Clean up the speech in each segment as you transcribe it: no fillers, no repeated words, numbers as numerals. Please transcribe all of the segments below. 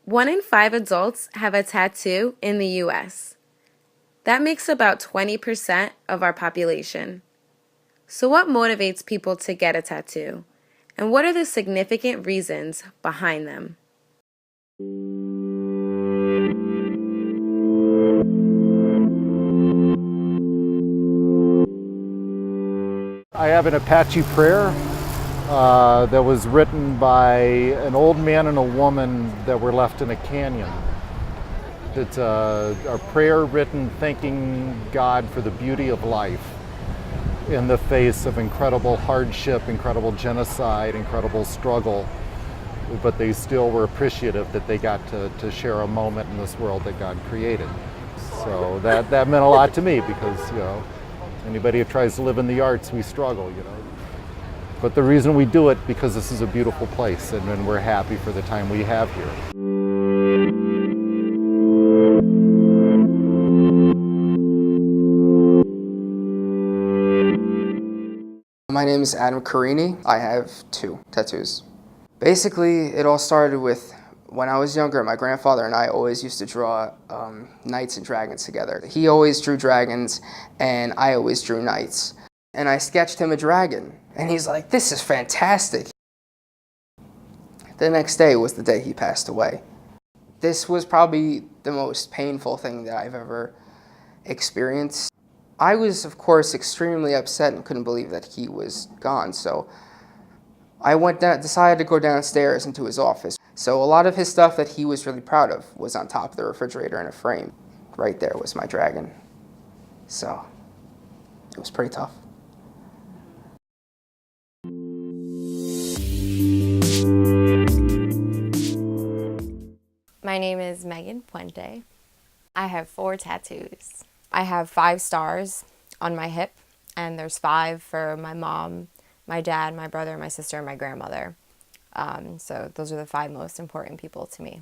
1 in 5 adults have a tattoo in the US. That makes about 20% of our population. So what motivates people to get a tattoo? And what are the significant reasons behind them? I have an Apache prayer that was written by an old man and a woman that were left in a canyon. It's a prayer written thanking God for the beauty of life in the face of incredible hardship, incredible genocide, incredible struggle. But they still were appreciative that they got to share a moment in this world that God created. So that meant a lot to me because, anybody who tries to live in the arts, we struggle, But the reason we do it, because this is a beautiful place and we're happy for the time we have here. My name is Adam Carini. I have 2 tattoos. Basically, it all started with when I was younger, my grandfather and I always used to draw knights and dragons together. He always drew dragons and I always drew knights. And I sketched him a dragon and he's like, "This is fantastic." The next day was the day he passed away. This was probably the most painful thing that I've ever experienced. I was, of course, extremely upset and couldn't believe that he was gone, so I decided to go downstairs into his office. So a lot of his stuff that he was really proud of was on top of the refrigerator in a frame. Right there was my dragon. So it was pretty tough. My name is Megan Puente. I have 4 tattoos. I have 5 stars on my hip, and there's 5 for my mom, my dad, my brother, my sister, and my grandmother. So those are the 5 most important people to me.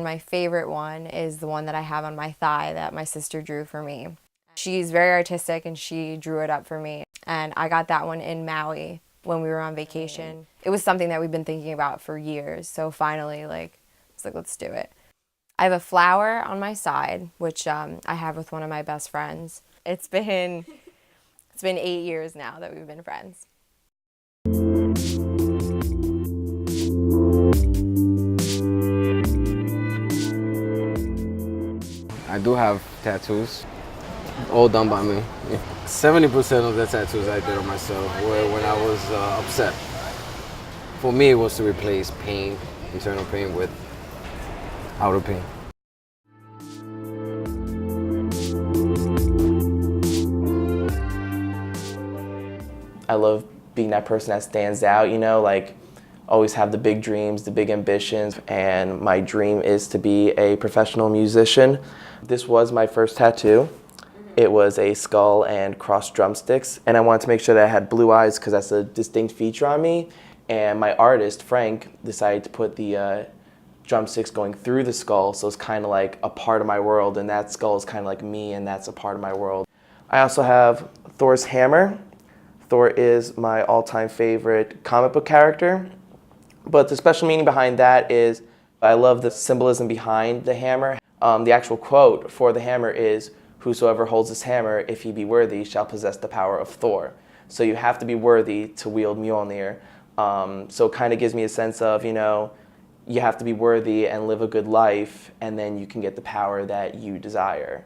My favorite one is the one that I have on my thigh that my sister drew for me. She's very artistic and she drew it up for me. And I got that one in Maui when we were on vacation. It was something that we've been thinking about for years. So finally, it's like, let's do it. I have a flower on my side, which I have with one of my best friends. It's been 8 years now that we've been friends. I do have tattoos, all done by me. 70% of the tattoos I did on myself were when I was upset. For me, it was to replace pain, internal pain, with outer pain. I love being that person that stands out, always have the big dreams, the big ambitions, and my dream is to be a professional musician. This was my first tattoo. It was a skull and crossed drumsticks, and I wanted to make sure that I had blue eyes because that's a distinct feature on me. And my artist, Frank, decided to put the drumsticks going through the skull, so it's kind of like a part of my world, and that skull is kind of like me, and that's a part of my world. I also have Thor's hammer. Thor is my all-time favorite comic book character, but the special meaning behind that is I love the symbolism behind the hammer. The actual quote for the hammer is, "Whosoever holds this hammer, if he be worthy, shall possess the power of Thor." So you have to be worthy to wield Mjolnir. So it kind of gives me a sense of, you have to be worthy and live a good life, and then you can get the power that you desire.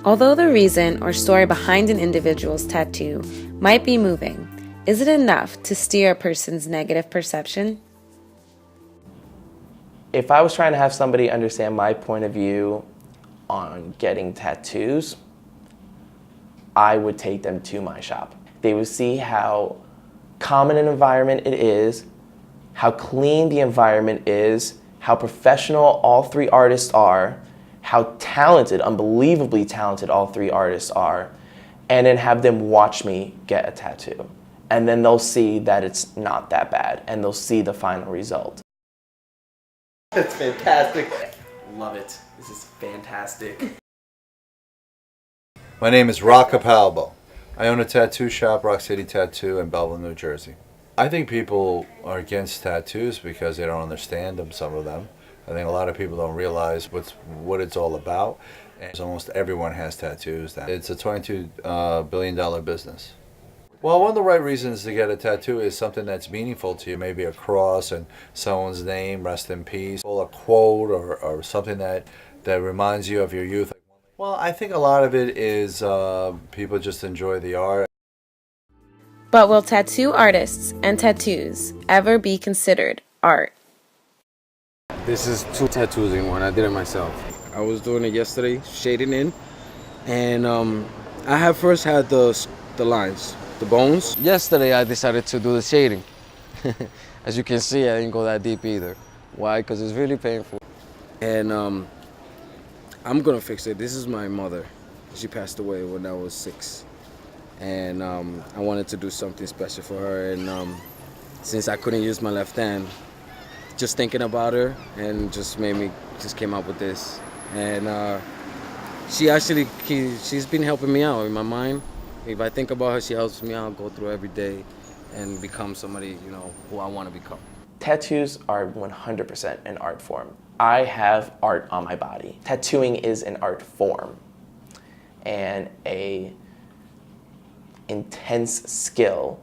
Although the reason or story behind an individual's tattoo might be moving, is it enough to steer a person's negative perception? If I was trying to have somebody understand my point of view on getting tattoos, I would take them to my shop. They would see how common an environment it is, how clean the environment is, how professional all 3 artists are, how talented, unbelievably talented all 3 artists are, and then have them watch me get a tattoo. And then they'll see that it's not that bad, and they'll see the final result. That's fantastic. Love it. This is fantastic. My name is Rock Capalbo. I own a tattoo shop, Rock City Tattoo, in Belleville, New Jersey. I think people are against tattoos because they don't understand them, some of them. I think a lot of people don't realize what it's all about. And almost everyone has tattoos now. It's a $22 billion business. Well, one of the right reasons to get a tattoo is something that's meaningful to you, maybe a cross and someone's name, rest in peace, or a quote or something that reminds you of your youth. Well, I think a lot of it is people just enjoy the art. But will tattoo artists and tattoos ever be considered art? This is 2 tattoos in one. I did it myself. I was doing it yesterday, shading in, and I have first had the lines, the bones. Yesterday I decided to do the shading. As you can see, I didn't go that deep either. Why? Because it's really painful. And I'm gonna fix it. This is my mother. She passed away when I was 6. And I wanted to do something special for her. And since I couldn't use my left hand, just thinking about her and just came up with this. And she's been helping me out in my mind. If I think about her, she helps me out, go through every day and become somebody, who I want to become. Tattoos are 100% an art form. I have art on my body. Tattooing is an art form and a intense skill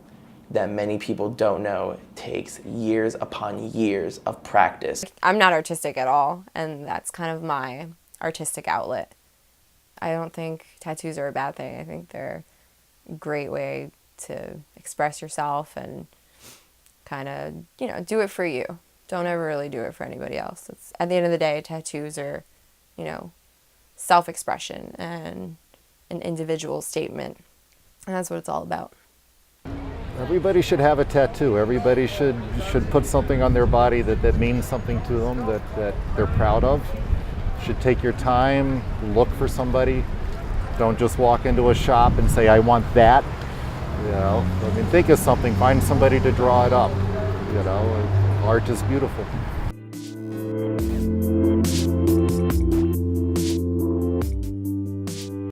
that many people don't know takes years upon years of practice. I'm not artistic at all, and that's kind of my artistic outlet. I don't think tattoos are a bad thing. I think they're a great way to express yourself and kind of, do it for you. Don't ever really do it for anybody else. At the end of the day, tattoos are, self-expression and an individual statement. And that's what it's all about. Everybody should have a tattoo. Everybody should put something on their body that means something to them, that they're proud of. Should take your time, look for somebody. Don't just walk into a shop and say, I want that. Think of something, find somebody to draw it up. Art is beautiful.